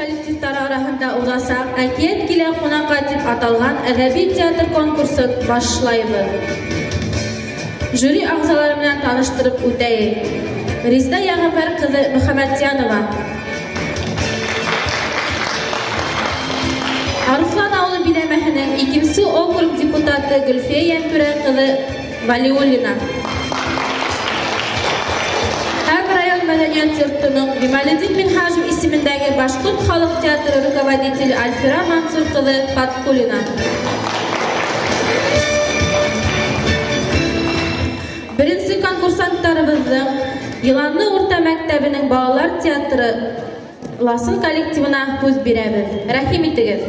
коллективтары арасында узачак «Әкият килә кунакка» дип аталган әдәби театр конкурсын башлайбыз. Жюри ағзалары белән таныштырып үтәйек. Резда Ягъфар кызы Мөхәммәтҗанова, Арыслан авылы биләмәһенең 2-нче округ депутаты Гөлфия Янтүрә кызы Валиуллина, Һәм район мәдәният йортының Гималетдин Минһажев исемендәге Башкорт халык театры руководителе Альфира Мансур кызы Фаткуллина. Беренче конкурсанттарыбызның Еланны урта мәктәбенең балалар театры Ласын коллективына күз бирәбез. Рәхим итегез.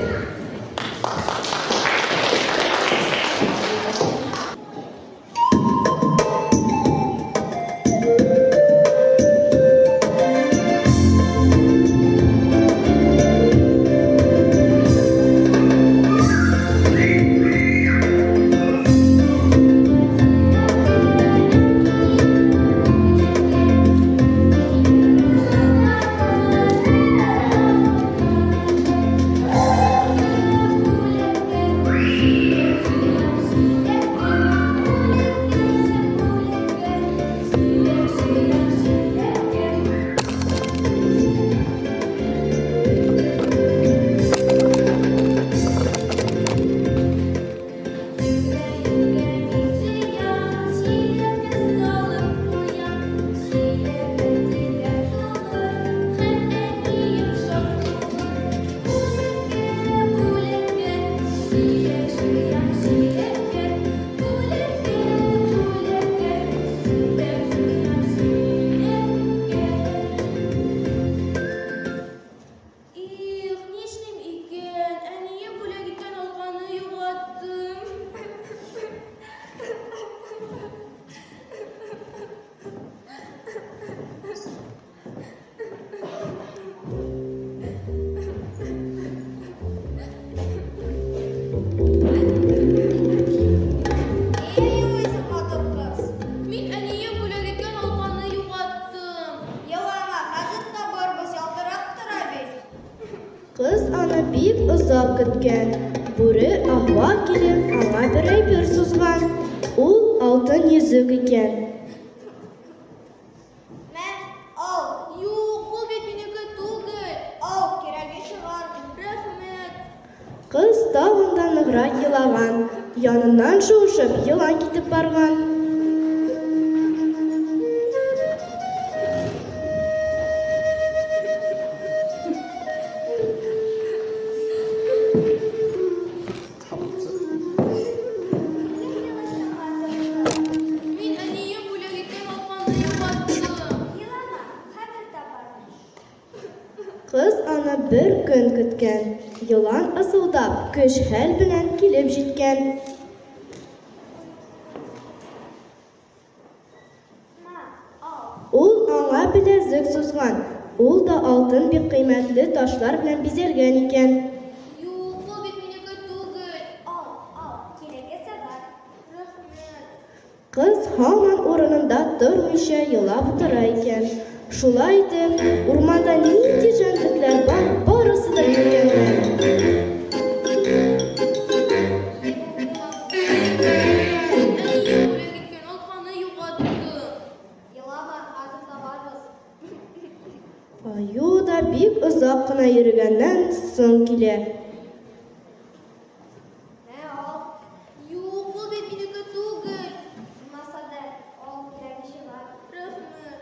Кыз аны бик озак көткән. Бүре ахва килеп, аңа бер әйбер сузган. Ул алтын йөзек икән. Мен ал. Юк, бу бит минеке түгел. Ал, кирәге чыгар. Рәхмәт. Кыз тагын да ныграк елаган. Яныннан шуышып елан китеп барган. Кыз аны бер көн көткән. Елан ысылдап, көч-хәл белән килеп җиткән. Ул аңа беләзек сузган. Ул да алтын бик кыйммәтле ташлар белән бизәлгән икән. Юк, бу бит минеке түгел. Ал, кирәге сәгать. Рәхмәт. Кыз һаман урынында тормыйча елап утыра икән. Шулай итеп, урманда нинди җанлыклар бар, барысы да килгәннәр. Аю да бик озак кына йөргәннән соң килә. Юк, бу бит минеке түгел. Масада, ал, кирәге чыгар. Рәхмәт.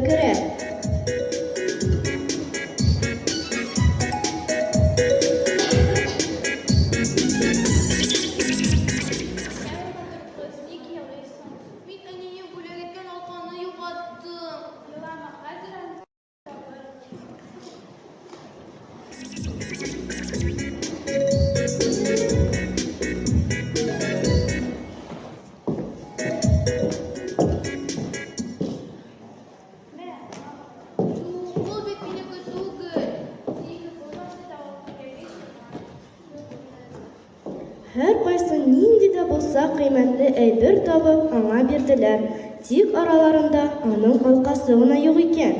керә. Ник елыйсың? Мин әнине бүләк иткән алканы югалттым. Елама, хәзер Ул бит минеке түгел. Тиге булмаса да ул Һәр кайсы нинди дә булса кыйммәтле әйбер табып аңа бирделәр. Тик араларында аның алкасы гына юк икән.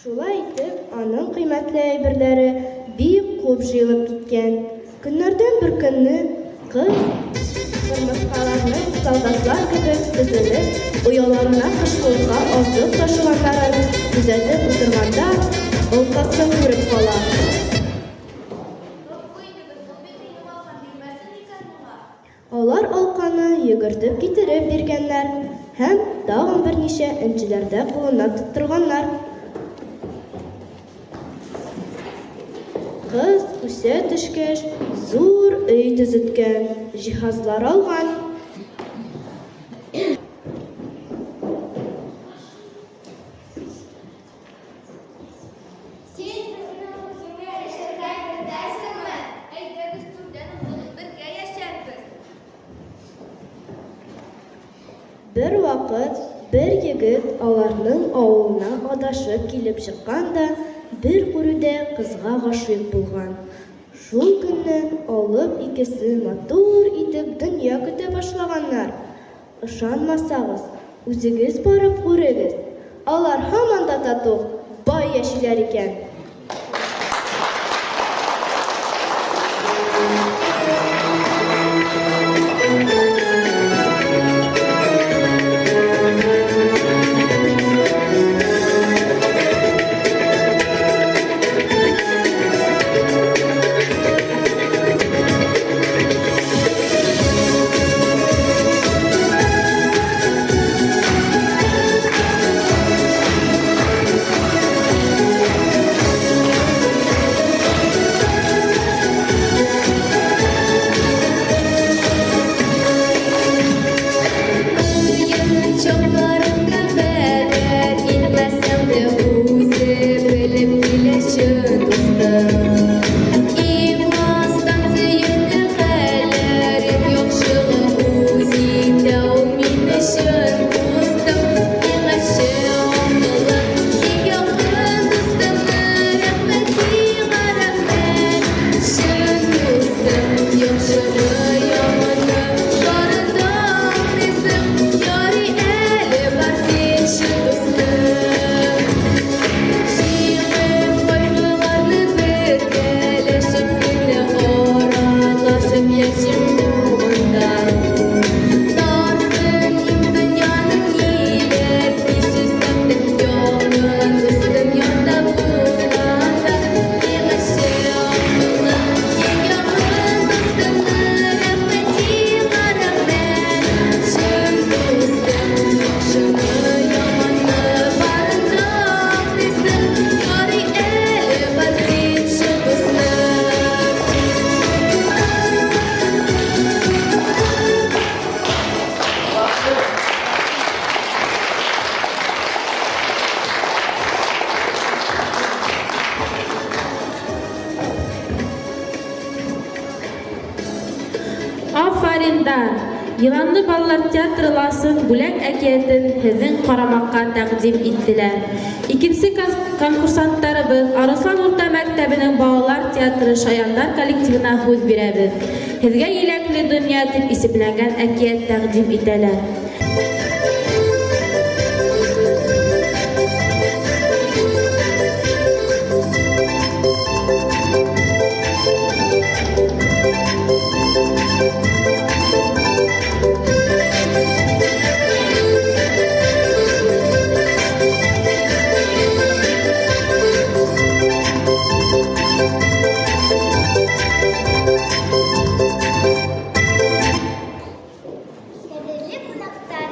Шулай итеп, аның кыйммәтле әйберләре бик күп җыелып киткән. Көннәрдән бер көнне кыз кырмыскаларның солдатлар кебек тезелеп, ояларына кышкылыкка азык ташыганнарын күзәтеп утырганда, алкасын күреп кала. Алар алканы йөгертеп китереп биргәннәр һәм тагын берничә энҗеләрдә кулына тоттырганнар. Кыз үсә төшкәч, зур өй төзеткән, җиһазлар алган. Син безнең үзеңә яшәргә теләсеңме? Әйдәгез түрдән узыгыз, бергә яшәрбез. Бер вакыт бер егет аларның авылына адашып килеп чыккан да, бер күрүдә кызга гашыйк булган. Шул көннән алып икесе матур итеп дөнья көтә башлаганнар. Ышанмасагыз, үзегез барып күрегез. Алар һаман да тату, бай яшиләр икән. Çoklarında beder, bilmesem de uzi, bilip bileşin dostum. İmastan zeyinli galerim, yokşığı uzi, tevmin işin dostum. İğaşı onlı, yakın dostum, rahmeti garamen, şın dostum, yokşığı yamanı, şarından bizim, yari eli var seçin dostum. Şiirin koymalarını birgeleşip, birle oralaşıp yaşım yolunda. Tarsın im dünyanın iyiler, pişirsem de yolun dostum yolda bulanda. İğaşı onlı, yakın dostum, rahmeti garamen, şın dostum, yokşığı yamanı barındak bizim, yari eli var seçin dostum. Афариндар! Йыланлы балалар театры Ласын бүләк әкиятен һеҙҙең ҡарамаҡҡа тәҡдим иттеләр. Икенсе конкурсанттарыбыҙ Арыҫлан урта мәктәбенең балалар театры Шаяндар коллективына һүҙ бирәбеҙ. Һеҙгә еләкле донъя тип исемләнгән әкиәт тәҡдим итәләр. Кадерле кунактар,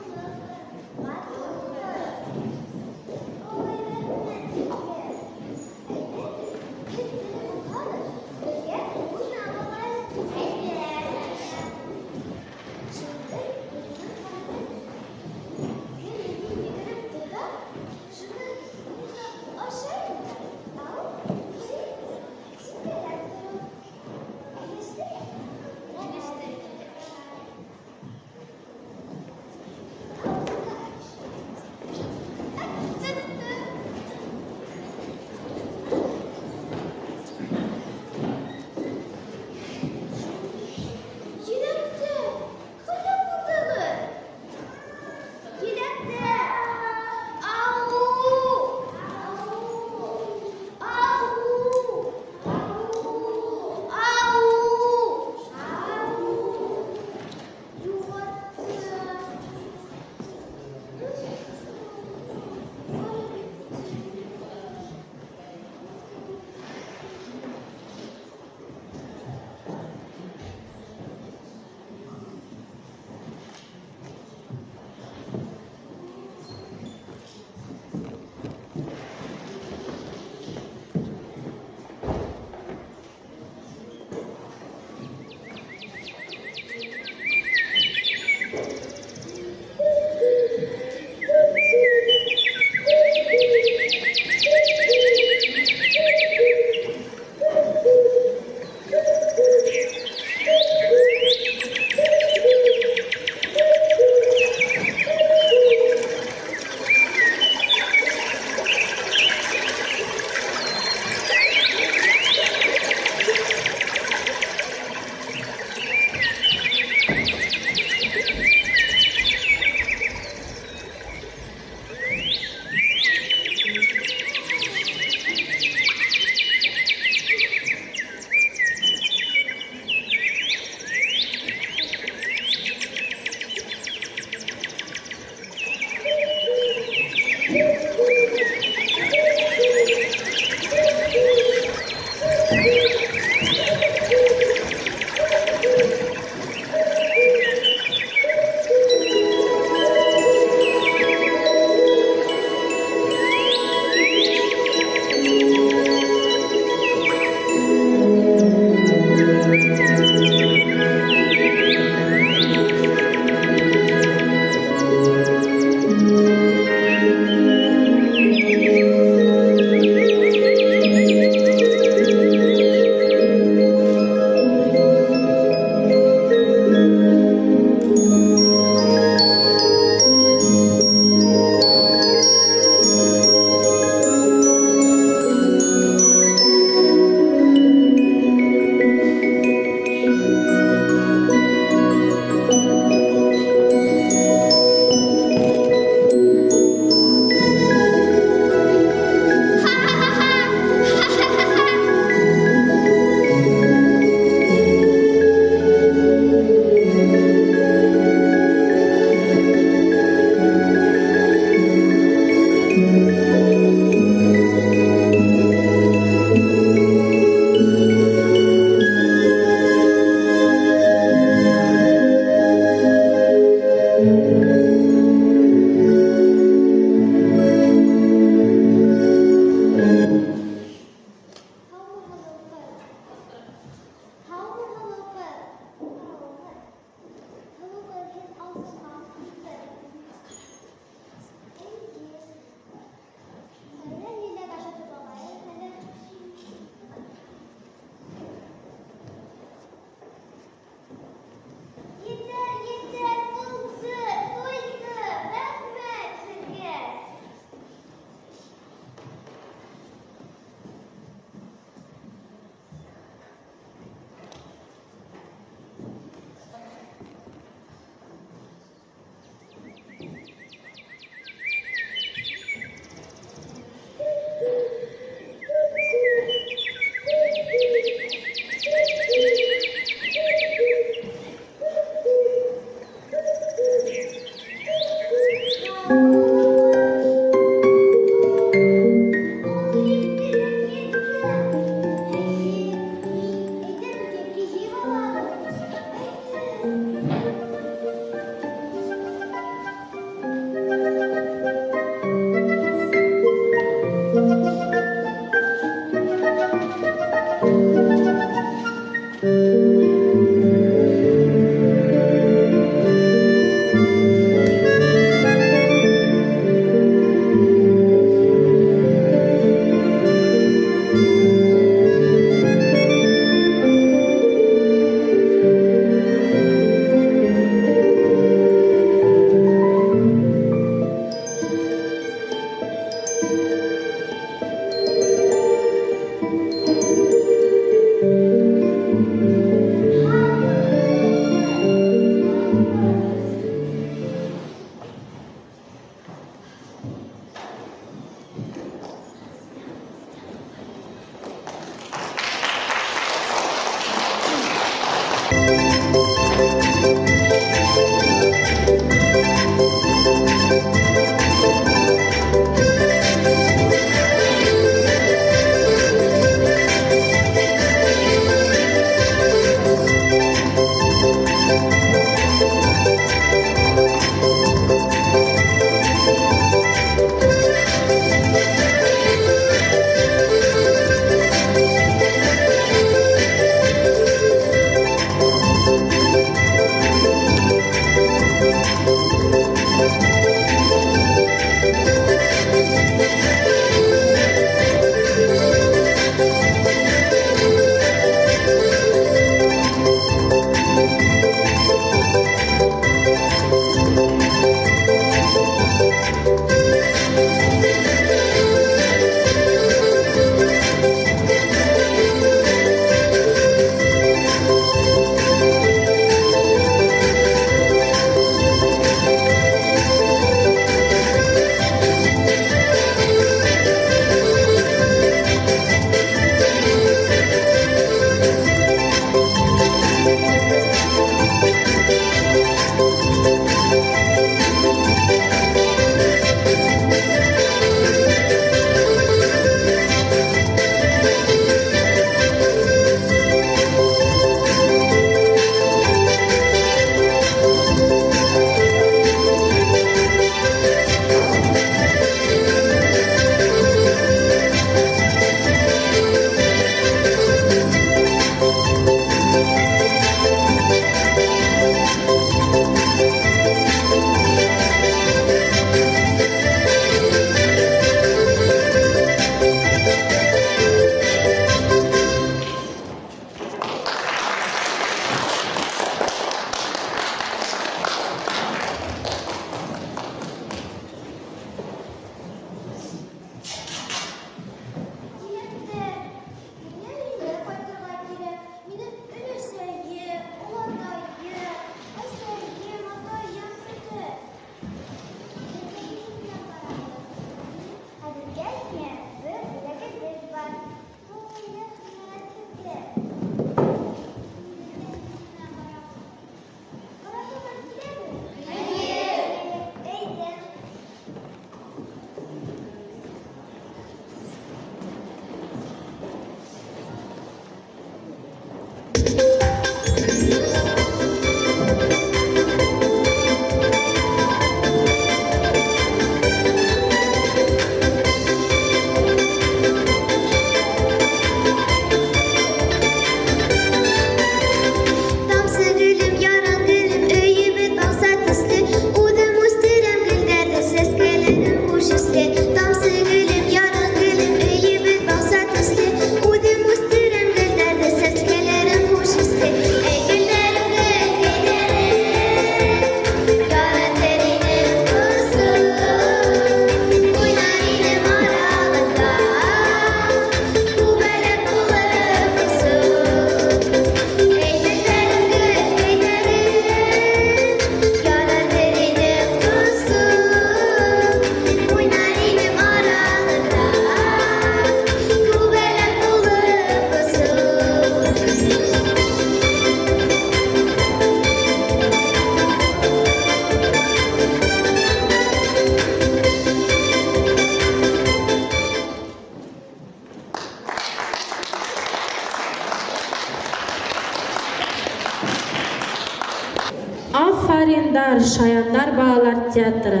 Шаяндар балалар театры.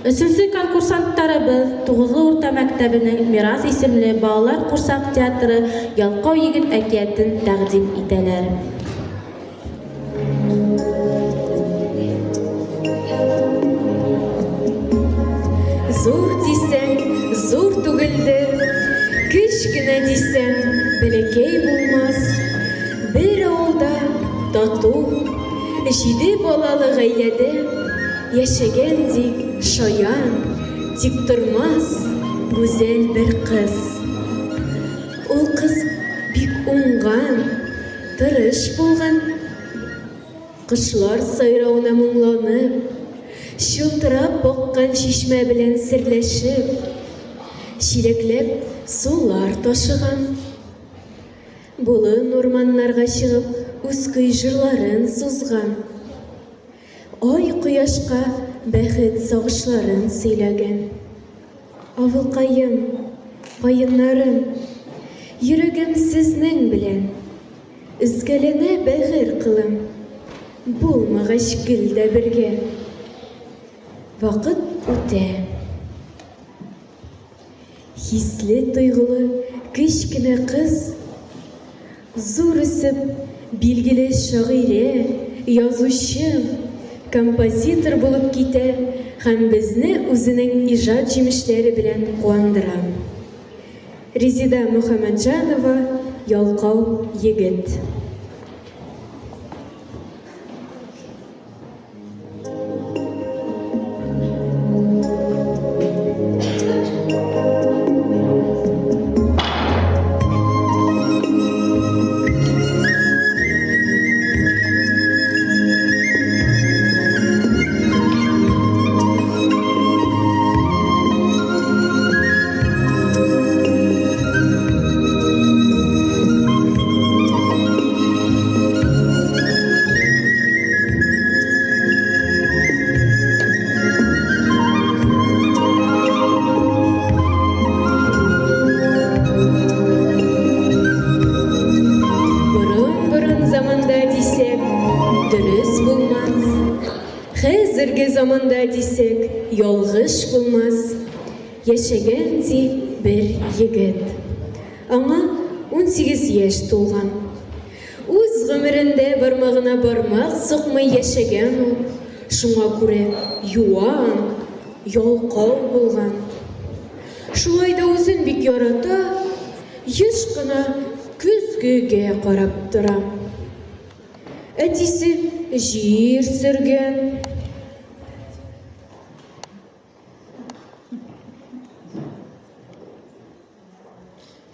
Өченче конкурсанттарыбыз 9-лы урта мәктәбенең Мирас исемле балалар курсак театры Ялкау егет әкиятен тәкъдим итәләр. Зур дисәң, зур түгелдер, кечкенә дисәң, бәләкәй булмас. Бер авылда тату, 7 балалы гаиләдә яшәгән дик шаян, тиктормас, гүзәл бер кыз. Ул кыз бик уңган, тырыш булган. Кышлар сайравына моңланып, чылтырап аккан чишмә белән серләшеп, чиләкләп сулар ташыган. Болын урманнарга чыгып, үз көй җырларын сузган. Ай кояшка бәхет сагышларын сөйләгән. Авылкаем, каеннарым, йөрәгем сезнең белән, үзгәләнә бәгыр кылым, булмагач гел дә бергә. Вакыт үтә. Хисле тойгылы кечкенә кыз зур үсеп, билгеле шагыйрә, язучы, композитор булып китә һәм безне үзенең иҗат җимешләре белән куандыра. Резида Мөхәммәтҗанова, Ялкау егет. Хәзерге заманда дисәк, ялгыш булмас. Яшәгән ди бер егет. Аңа 18 яшь тулган. Үз гомерендә бармагына бармак сукмый яшәгән ул. Шуңа күрә юан, ялкау булган. Шулай да үзен бик ярата, еш кына көзгегә карап тора. Әтисе җир сөргән.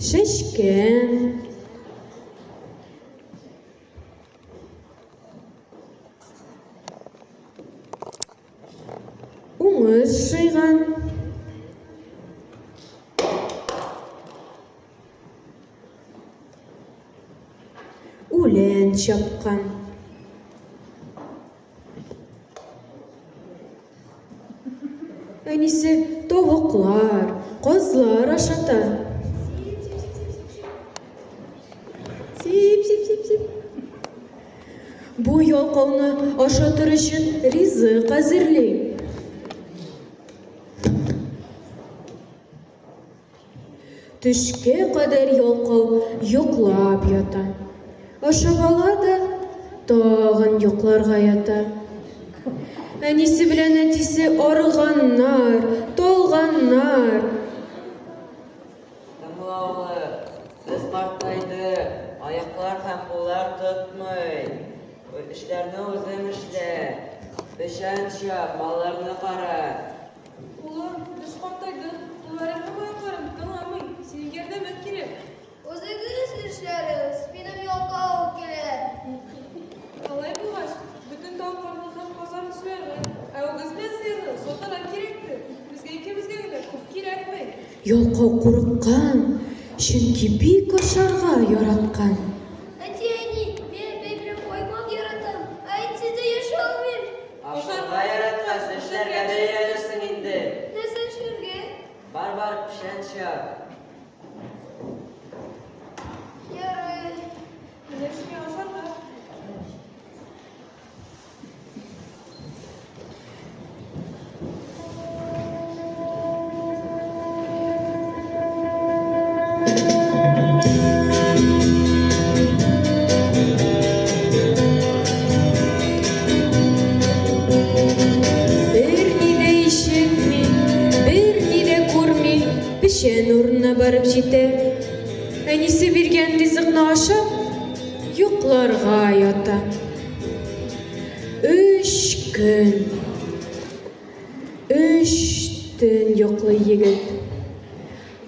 Шешкән. Уңыш жыйган. Үлән чапкан. Әнисе тавыклар, казлар ашата. Сип. Бу ялкауны ашатыр өчен ризык әзерли. Төшкә кадәр ялкау йоклап ята. Ашап ала да тагын йокларга ята. Әнисе белән әтисе арыганнар, талганнар. Тыңлаулы, без картайды, аяклар һәм куллар тотмый. Эшләрне үзең эшлә. Пешән чап, малларны кара. Улым, без картайды, кулларымны аякларым тыңламый. Синең ярдәмең кирәк. Үзегез эшләрегез, минем ялкау кирәк. Алай булгач, бөтен тавыкларны һәм казларны сөяргә, ә үгез белән сыерны сатарга кирәктер. Безгә икебезгә генә күп кирәкми. Ялкау курыккан, чөнки бик ашарга яраткан. Әти, мен бәйберем каймак яратам. Әйтсә дә яшә алмыйм. Ашарга яраткан эшләргә дә өйрәнерсең инде. Нәрсә эшләргә? Бар, пешән чап. Ярый. Менә сиңа ашарга. Йәшән урынына барып җитә. Әнисе биргән ризыкны ашап, йокларга ята. 3 көн, 3 төн йоклый егет.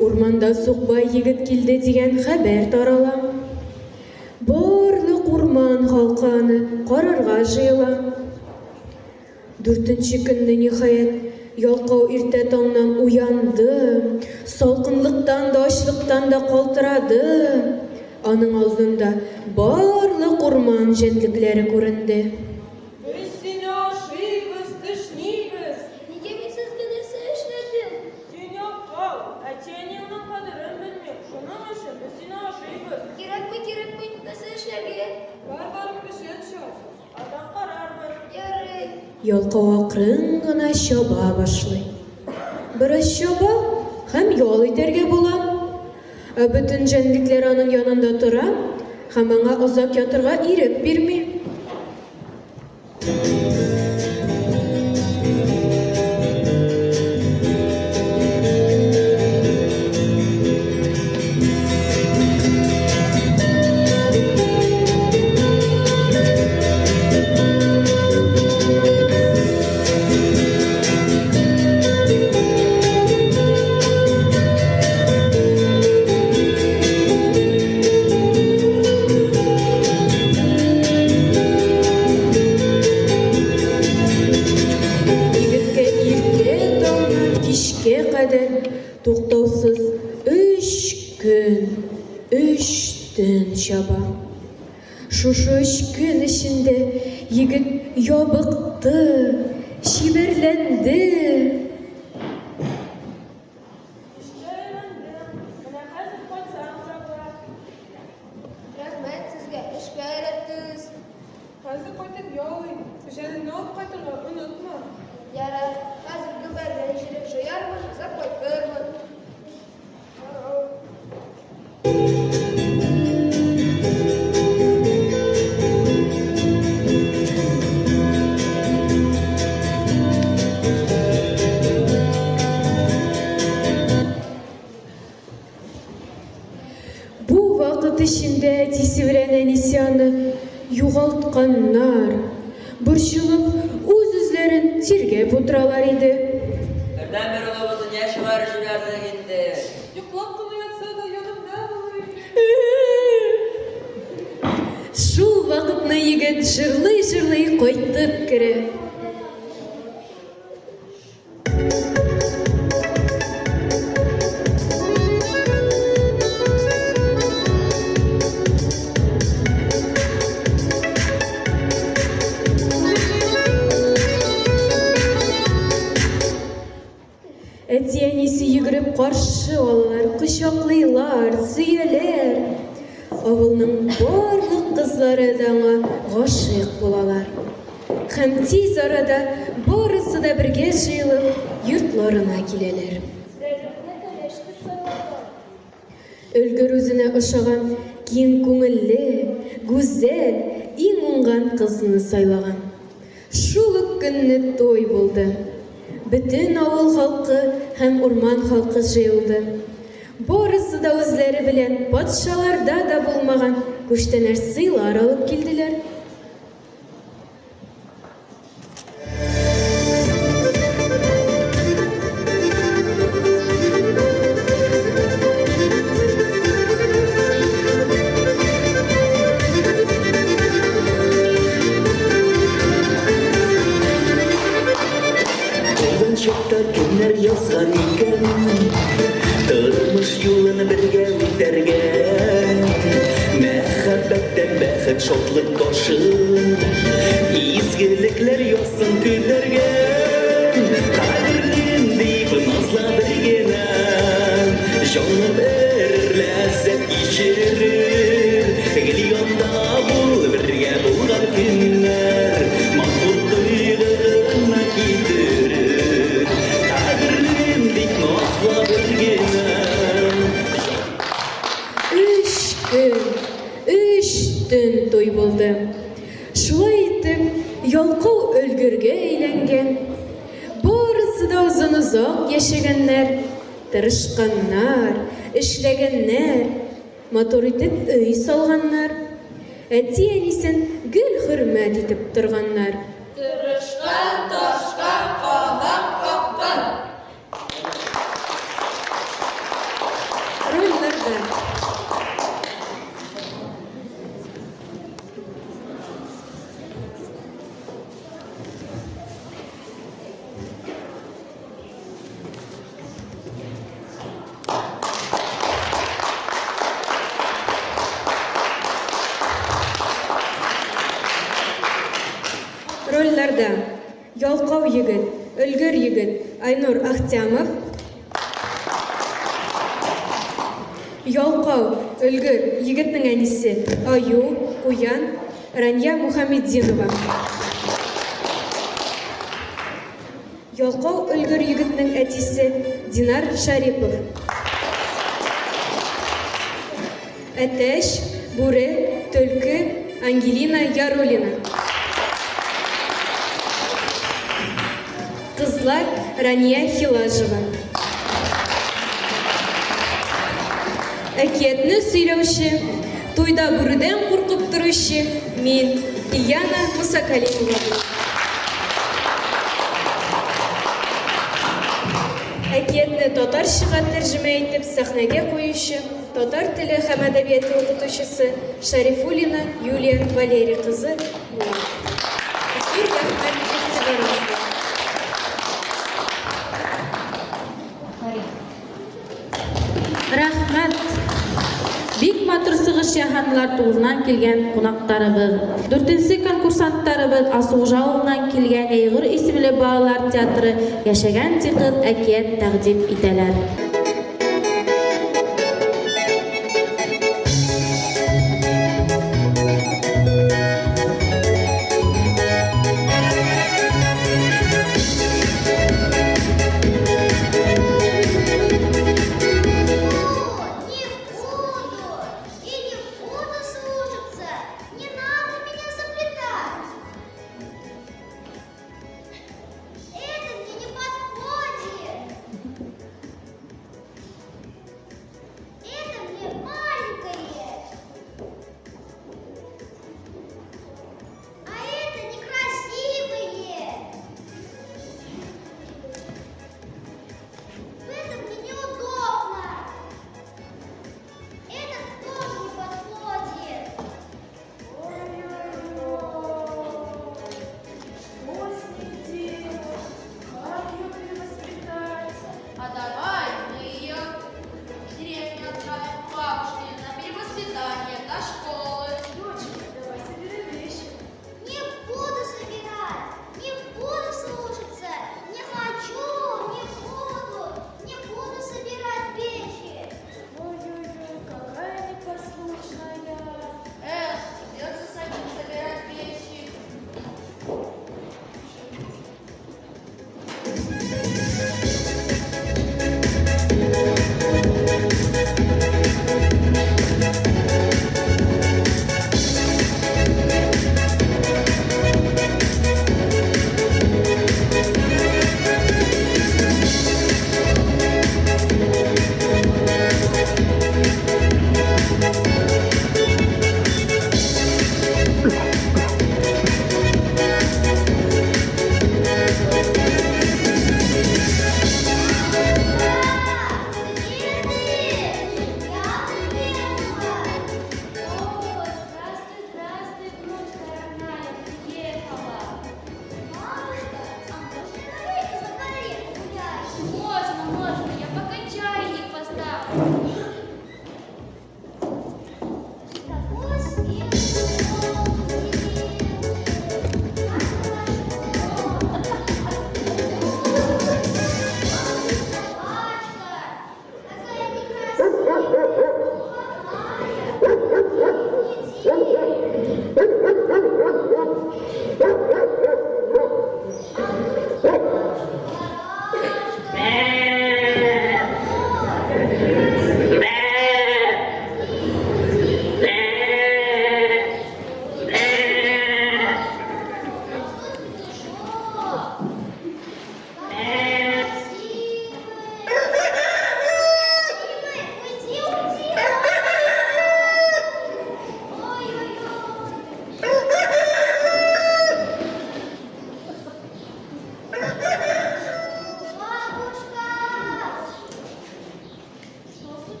Урманда Сукбай егет килде дигән хәбәр тарала. Барлык урман халкы аны карарга җыела. 4нче көнне ниһаять ялкау иртә таңнан уянды, салкынлыктан да ачлыктан да калтырады. Аның алдында барлык урман җәнлекләре күренде. Biz seni aşıyız, dışnıyız. Nega men sizga narsa ishladim? Sen yaqqal, aytganingning qadrini bilmay, shuning uchun biz seni aşıyız. Kerakmi, narsa ishlarga? Barbarim pishgan shot. Adam qararmi? Yaray. Ялкау акрын гына чаба башлый. Бераз чаба һәм ял итәргә була. Бөтен җәнлекләр аның янында тора һәм аңа озак ятырга ирек бирми. Егеткә иртә таңнан кичкә кадәр туктаусыз 3 көн, 3 төн чаба. Шушы 3 көн эчендә егет ябыкты, чибәрләнде. Менә хәзер кайтсам чабыра. Rahmat sizga ishga yaratdingiz. Hozir qaytib yollayman. O'shaning olib qaytishni unutma. Yaray. Hozirgi bardan ishini shoyarman, zapoy ko'rman. Бу вакыт эчендә әтисе белән әнисе аны югалтканнар. Борчылып, үз-үзләрен тиргәп утыралар иде. Birden bir oğlumuzun yaşı var şurada gitti. Yuklab qына yatsa da yanımda bulur. Шул вакытны егет җырлый-җырлый кайтып керә. Әти-әнисе йөгереп каршы алалар, кочаклыйлар, сөяләр. Авылның барлык кызлары да аңа гашыйк булалар. Һәм тиз арада барысы да бергә җыелып йортларына киләләр. Өлгер үзенә ошаган киң күңелле, гүзәл, иң уңган кызны сайлаган. Шул ук көнне той булды. Бөтен авыл халкы һәм урман халкы җыелды. Барысы да үзләре белән патшаларда да булмаган күчтәнәр сыйлар алып килделәр. Çokta günler yazgan iken Tırmış yolunu birge ütergen Mehabbetten bәхет şotluk koşun İzgilikler yazsın külergen Kadirliyim deyip nazla birgenen Canı verir lezzet geçirir Gilyonda bul birge bulgan günler Mahmut duygularına getirir Kadirliyim deyip nazla birgenen 3 gün, 3 tün toy buldu. Şulay итеп, ялкау өлгергә әйләнгән. Барысы да озын-озак яшәгәннәр. тырышканнар, эшләгәннәр, матур итеп өй салганнар, әти-әнисен гел хөрмәт итеп торганнар. Тырышкан ташка кадак каккан. Рольләрдә Рольләрдә Ялкау егет, Өлгөр егет Айнур Ахтямов, Ялкау, Өлгөр егетнең әнисе Аю, Куян, Рания Мухаммеддинова. Ялкау, Өлгөр егетнең әтисе Динар Шарипов. Әтәш, Бүре, Төлке, Ангелина Ярулина. Кызлар Рания Хилажева. Әкиятне сөйләүче, туйда бүредән куркып торучы мин, Ильяна Мусакалимова. Әкиятне татарчага тәрҗемә итеп сәхнәгә куючы, татар теле һәм әдәбияты укытучысы Шарифуллина Юлия Валерий кызы була. Зур рәхмәт игътибарыгызга. Рәхмәт. Бик матур сыгыш яһанлар турынан килгән кунактарыбыз. 4нче конкурсанттарыбыз Асугжа авылыннан килгән Әйгыр исемле балалар театры яшәгән тикыз әкият тәкъдим итәләр.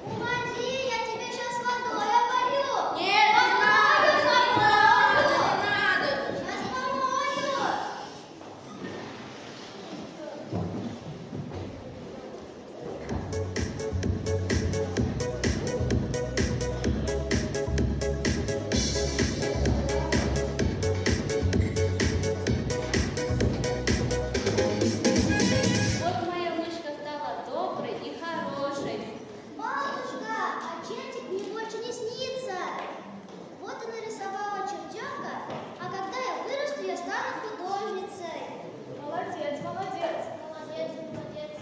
Уходи, я тебе сейчас водой опалю. Нет, не надо, не надо. Сейчас помою. Вот моя мышка стала доброй и хорошей. Бабушка, а чертик мне больше не снится. Вот и нарисовала чертенка, а когда я вырасту, я стану художницей. Молодец, молодец. Молодец, молодец.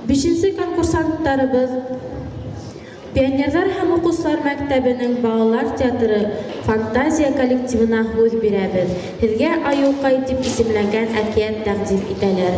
Бишенче конкурсанттарыбыз Пионерлар һәм укучылар мәктәбенең балалар театры «Фантазия» коллективына һүз бирәбез. Һеҙгә «Аюкай» дип исемләнгән әкият тәҡдим итәләр.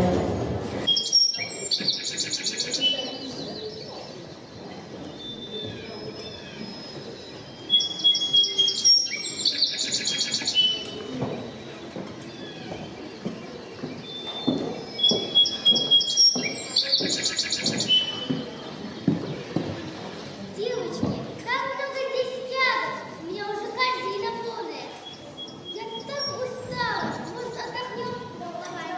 Девочки, как много здесь ягод. У меня уже корзина полная. Я так устала. Может, отдохнем? Давай.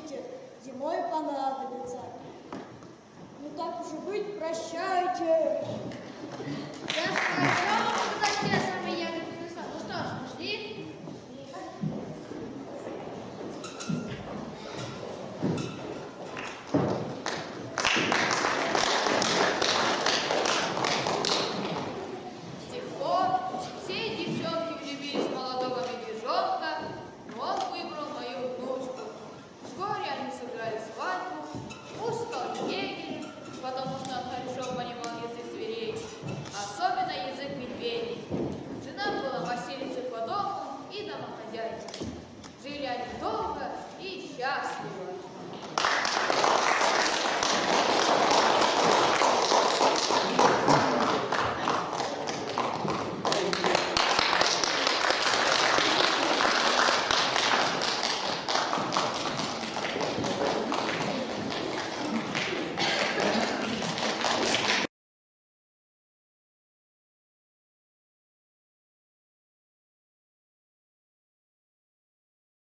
будете, зимой понадобится. Ну так уж и быть, прощайте. Я скажу,